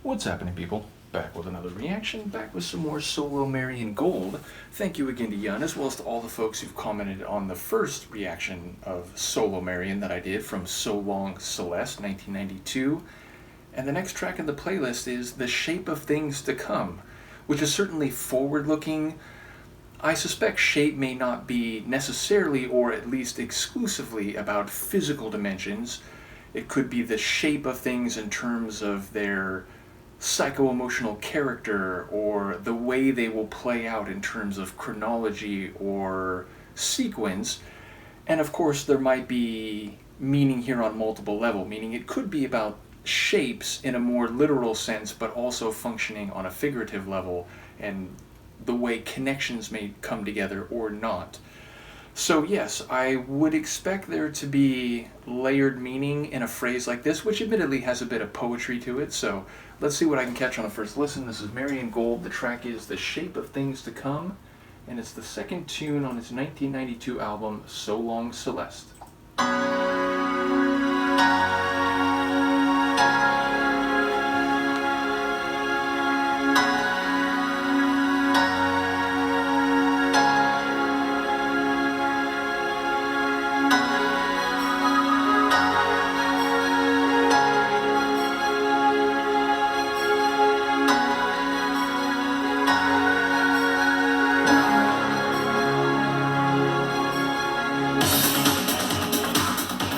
What's happening, people? Back with another reaction, back with some more solo Marian Gold. Thank you again to Yun, as well as to all the folks who've commented on the first reaction of solo Marian that I did from So Long Celeste, 1992. And the next track in the playlist is The Shape of Things to Come, which is certainly forward-looking. I suspect shape may not be necessarily, or at least exclusively, about physical dimensions. It could be the shape of things in terms of their psycho-emotional character, or the way they will play out in terms of chronology or sequence. And of course there might be meaning here on multiple levels, meaning it could be about shapes in a more literal sense, but also functioning on a figurative level, and the way connections may come together or not. So yes, I would expect there to be layered meaning in a phrase like this, which admittedly has a bit of poetry to it, so let's see what I can catch on a first listen. This is Marian Gold, the track is The Shape of Things to Come, and it's the second tune on its 1992 album, So Long Celeste.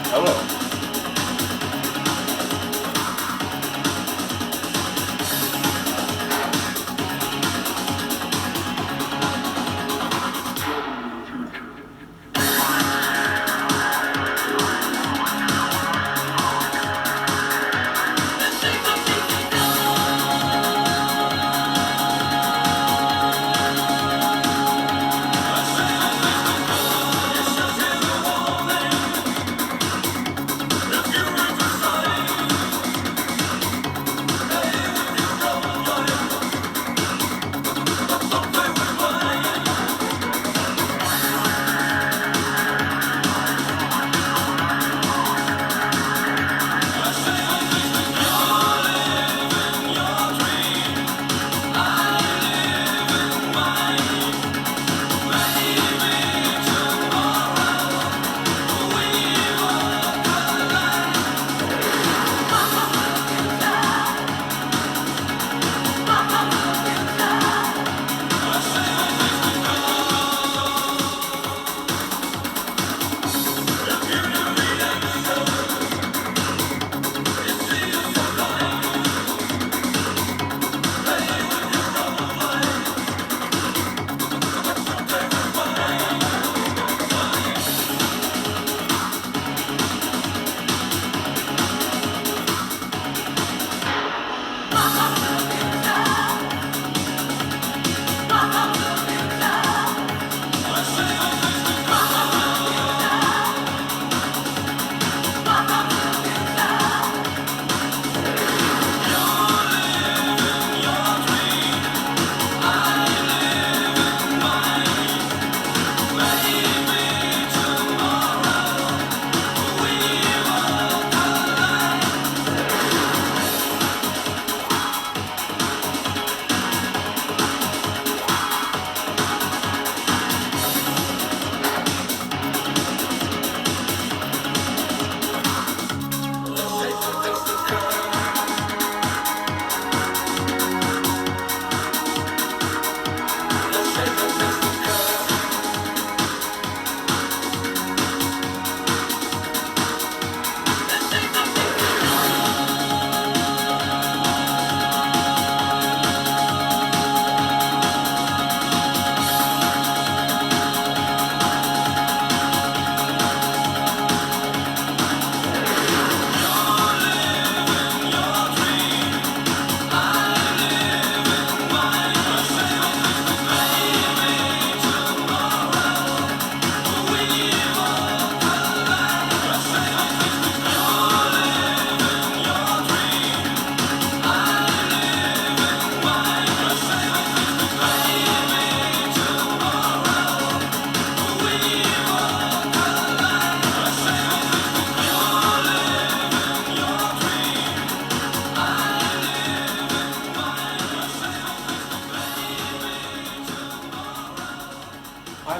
Hello.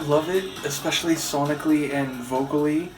love it, especially sonically and vocally.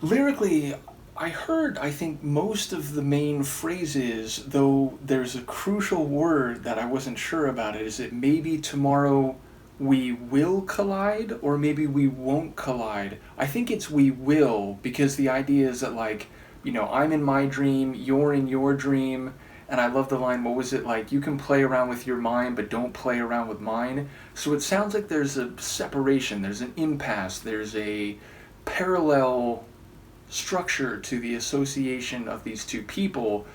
Lyrically, I think, most of the main phrases, though there's a crucial word that I wasn't sure about it. Is it maybe tomorrow we will collide or maybe we won't collide? I think it's we will, because the idea is that, like, I'm in my dream, you're in your dream, and I love the line, what was it, like, you can play around with your mind, but don't play around with mine. So it sounds like there's a separation, there's an impasse, there's a parallel structure to the association of these two people,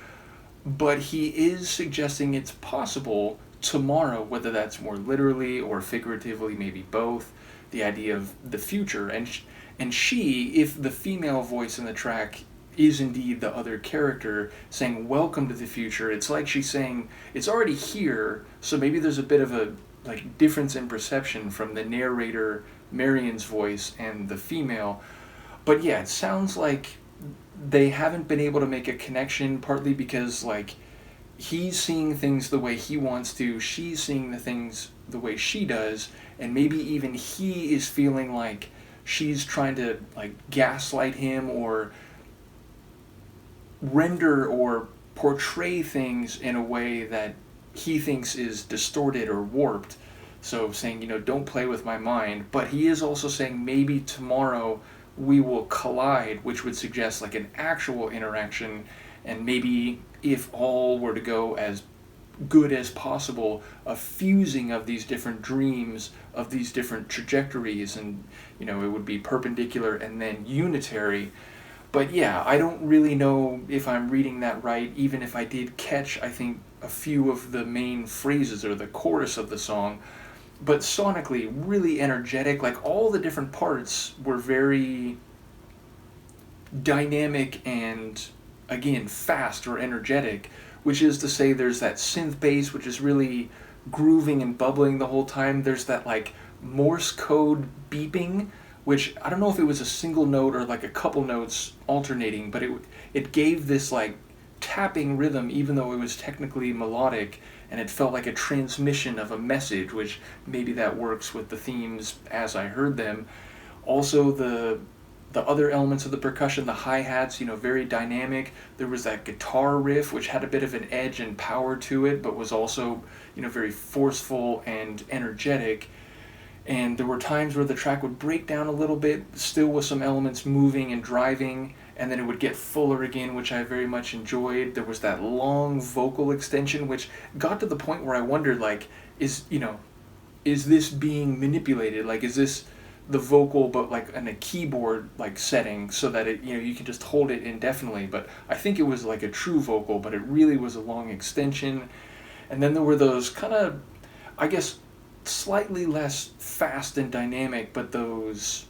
but he is suggesting it's possible tomorrow, whether that's more literally or figuratively, maybe both, the idea of the future. And she, if the female voice in the track is indeed the other character saying welcome to the future, it's like she's saying it's already here, so maybe there's a bit of a like difference in perception from the narrator Marian's voice and the female. But yeah, it sounds like they haven't been able to make a connection, partly because, like, he's seeing things the way he wants to, she's seeing the things the way she does, and maybe even he is feeling like she's trying to, like, gaslight him or render or portray things in a way that he thinks is distorted or warped. So saying, don't play with my mind. But he is also saying maybe tomorrow we will collide, which would suggest like an actual interaction, and maybe if all were to go as good as possible, a fusing of these different dreams, of these different trajectories, and it would be perpendicular and then unitary. But yeah, I don't really know if I'm reading that right, even if I did catch, I think, a few of the main phrases or the chorus of the song. But sonically, really energetic. Like, all the different parts were very dynamic and, again, fast or energetic, which is to say there's that synth bass, which is really grooving and bubbling the whole time. There's that, like, Morse code beeping, which I don't know if it was a single note or, like, a couple notes alternating, but it gave this, like, tapping rhythm, even though it was technically melodic, and it felt like a transmission of a message, which maybe that works with the themes as I heard them. Also, the other elements of the percussion, the hi-hats, very dynamic. There was that guitar riff, which had a bit of an edge and power to it, but was also, very forceful and energetic. And there were times where the track would break down a little bit, still with some elements moving and driving, and then it would get fuller again, which I very much enjoyed. There was that long vocal extension, which got to the point where I wondered, like, is this being manipulated? Like, is this the vocal, but like in a keyboard like setting, so that it, you can just hold it indefinitely? But I think it was like a true vocal, but it really was a long extension. And then there were those kind of, I guess, slightly less fast and dynamic, but those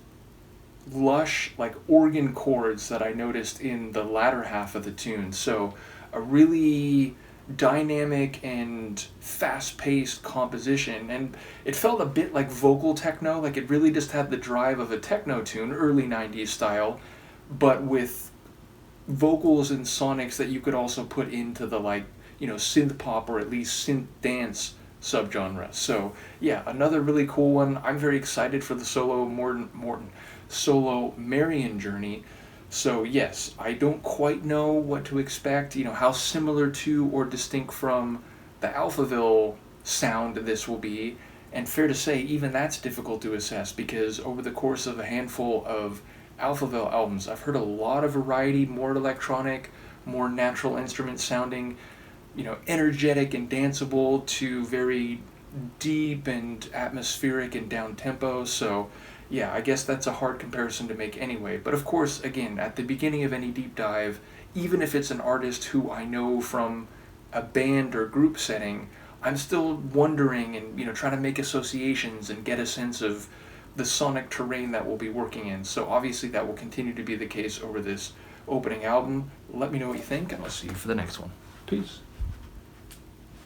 lush, like, organ chords that I noticed in the latter half of the tune. So a really dynamic and fast-paced composition, and it felt a bit like vocal techno. Like, it really just had the drive of a techno tune, early 90s style, but with vocals and sonics that you could also put into the, like, synth pop or at least synth dance subgenre. So yeah, another really cool one. I'm very excited for the solo Marian journey. So yes, I don't quite know what to expect, how similar to or distinct from the Alphaville sound this will be. And fair to say, even that's difficult to assess, because over the course of a handful of Alphaville albums, I've heard a lot of variety, more electronic, more natural instrument sounding, energetic and danceable, to very deep and atmospheric and down-tempo. So yeah, I guess that's a hard comparison to make anyway. But of course, again, at the beginning of any deep dive, even if it's an artist who I know from a band or group setting, I'm still wondering and, trying to make associations and get a sense of the sonic terrain that we'll be working in. So obviously that will continue to be the case over this opening album. Let me know what you think, and I'll see you for the next one. Peace.